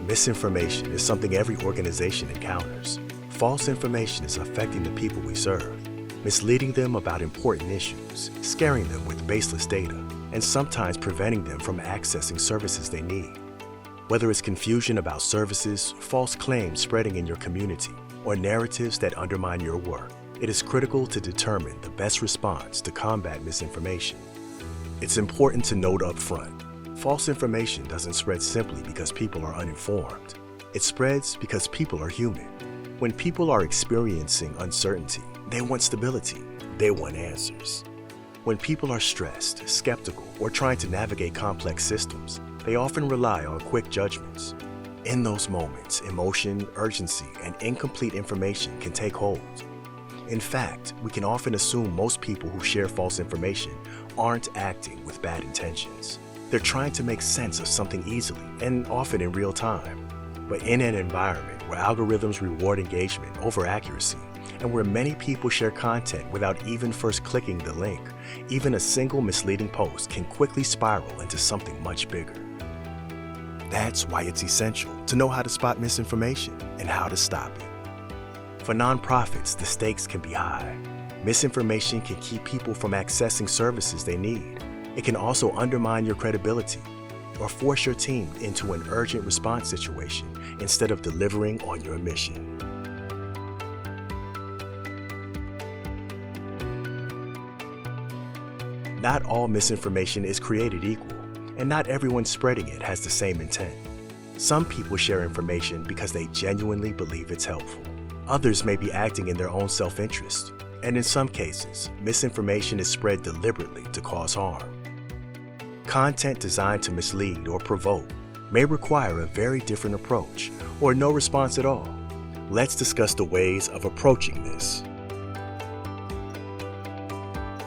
Misinformation is something every organization encounters. False information is affecting the people we serve, misleading them about important issues, scaring them with baseless data, and sometimes preventing them from accessing services they need. Whether it's confusion about services, false claims spreading in your community, or narratives that undermine your work, it is critical to determine the best response to combat misinformation. It's important to note up front, false information doesn't spread simply because people are uninformed. It spreads because people are human. When people are experiencing uncertainty, they want stability. They want answers. When people are stressed, skeptical, or trying to navigate complex systems, they often rely on quick judgments. In those moments, emotion, urgency, and incomplete information can take hold. In fact, we can often assume most people who share false information aren't acting with bad intentions. They're trying to make sense of something easily and often in real time. But in an environment where algorithms reward engagement over accuracy, and where many people share content without even first clicking the link, even a single misleading post can quickly spiral into something much bigger. That's why it's essential to know how to spot misinformation and how to stop it. For nonprofits, the stakes can be high. Misinformation can keep people from accessing services they need. It can also undermine your credibility or force your team into an urgent response situation instead of delivering on your mission. Not all misinformation is created equal, and not everyone spreading it has the same intent. Some people share information because they genuinely believe it's helpful. Others may be acting in their own self-interest, and in some cases, misinformation is spread deliberately to cause harm. Content designed to mislead or provoke may require a very different approach or no response at all. Let's discuss the ways of approaching this.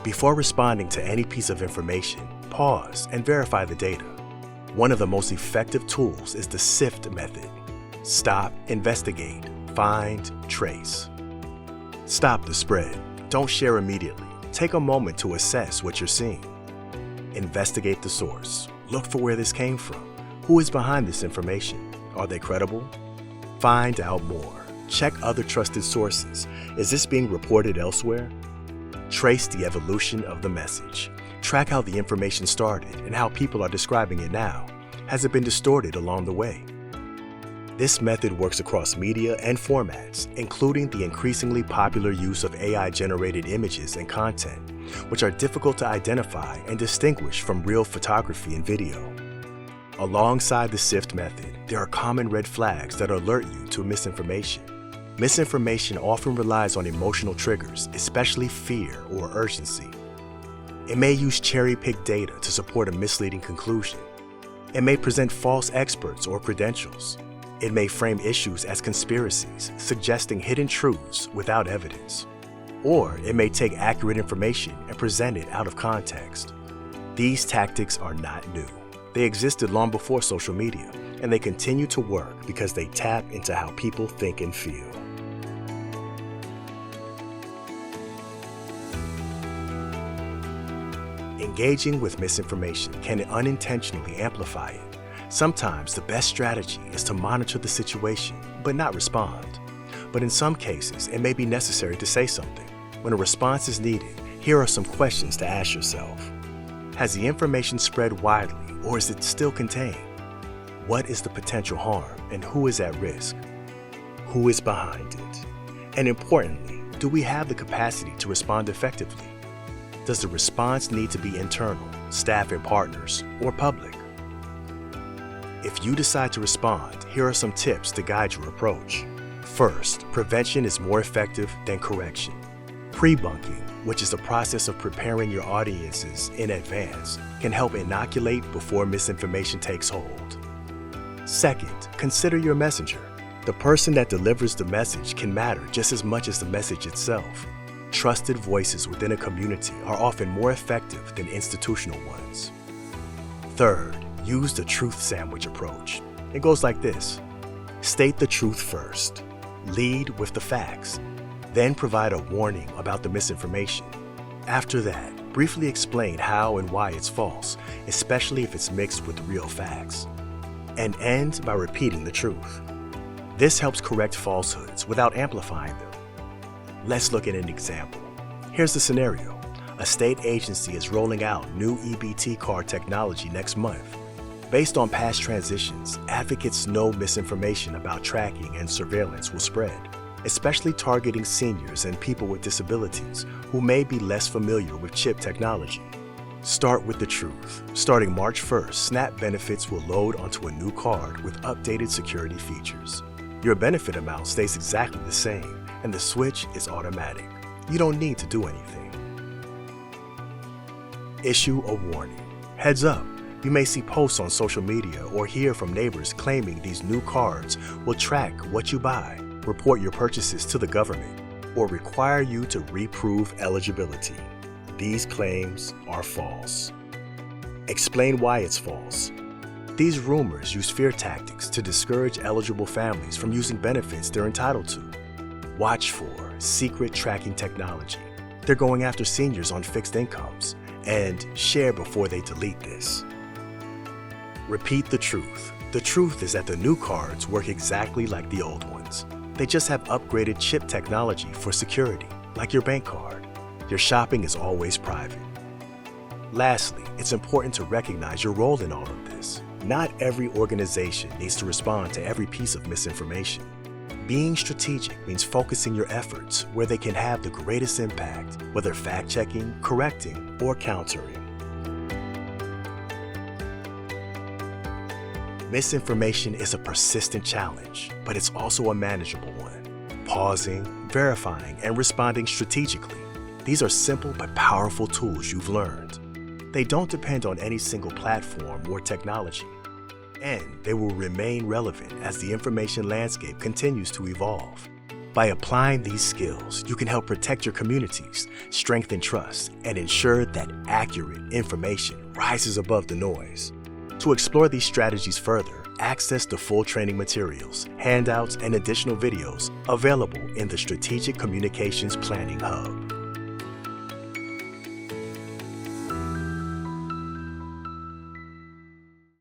Before responding to any piece of information, pause and verify the data. One of the most effective tools is the SIFT method. Stop, investigate, find, trace. Stop the spread. Don't share immediately. Take a moment to assess what you're seeing. Investigate the source. Look for where this came from. Who is behind this information? Are they credible? Find out more. Check other trusted sources. Is this being reported elsewhere? Trace the evolution of the message. Track how the information started and how people are describing it now. Has it been distorted along the way? This method works across media and formats, including the increasingly popular use of AI-generated images and content, which are difficult to identify and distinguish from real photography and video. Alongside the SIFT method, there are common red flags that alert you to misinformation. Misinformation often relies on emotional triggers, especially fear or urgency. It may use cherry-picked data to support a misleading conclusion. It may present false experts or credentials. It may frame issues as conspiracies, suggesting hidden truths without evidence. Or it may take accurate information and present it out of context. These tactics are not new. They existed long before social media, and they continue to work because they tap into how people think and feel. Engaging with misinformation can unintentionally amplify it. Sometimes the best strategy is to monitor the situation, but not respond. But in some cases, it may be necessary to say something. When a response is needed, here are some questions to ask yourself. Has the information spread widely, or is it still contained? What is the potential harm, and who is at risk? Who is behind it? And importantly, do we have the capacity to respond effectively? Does the response need to be internal, staff and partners, or public? If you decide to respond, here are some tips to guide your approach. First, prevention is more effective than correction. Pre-bunking, which is the process of preparing your audiences in advance, can help inoculate before misinformation takes hold. Second, consider your messenger. The person that delivers the message can matter just as much as the message itself. Trusted voices within a community are often more effective than institutional ones. Third, use the truth sandwich approach. It goes like this. State the truth first. Lead with the facts. Then provide a warning about the misinformation. After that, briefly explain how and why it's false, especially if it's mixed with real facts. and end by repeating the truth. This helps correct falsehoods without amplifying them. Let's look at an example. Here's the scenario. A state agency is rolling out new EBT card technology next month. Based on past transitions, advocates know misinformation about tracking and surveillance will spread, especially targeting seniors and people with disabilities who may be less familiar with chip technology. Start with the truth. Starting March 1st, SNAP benefits will load onto a new card with updated security features. Your benefit amount stays exactly the same, and the switch is automatic. You don't need to do anything. Issue a warning. Heads up, you may see posts on social media or hear from neighbors claiming these new cards will track what you buy, report your purchases to the government, or require you to reprove eligibility. These claims are false. Explain why it's false. These rumors use fear tactics to discourage eligible families from using benefits they're entitled to. Watch for secret tracking technology. They're going after seniors on fixed incomes, and share before they delete this. Repeat the truth. The truth is that the new cards work exactly like the old ones. They just have upgraded chip technology for security, like your bank card. Your shopping is always private. Lastly, it's important to recognize your role in all of this. Not every organization needs to respond to every piece of misinformation. Being strategic means focusing your efforts where they can have the greatest impact, whether fact-checking, correcting, or countering. Misinformation is a persistent challenge, but it's also a manageable one. Pausing, verifying, and responding strategically. These are simple but powerful tools you've learned. They don't depend on any single platform or technology, and they will remain relevant as the information landscape continues to evolve. By applying these skills, you can help protect your communities, strengthen trust, and ensure that accurate information rises above the noise. To explore these strategies further, access the full training materials, handouts, and additional videos available in the Strategic Communications Planning Hub.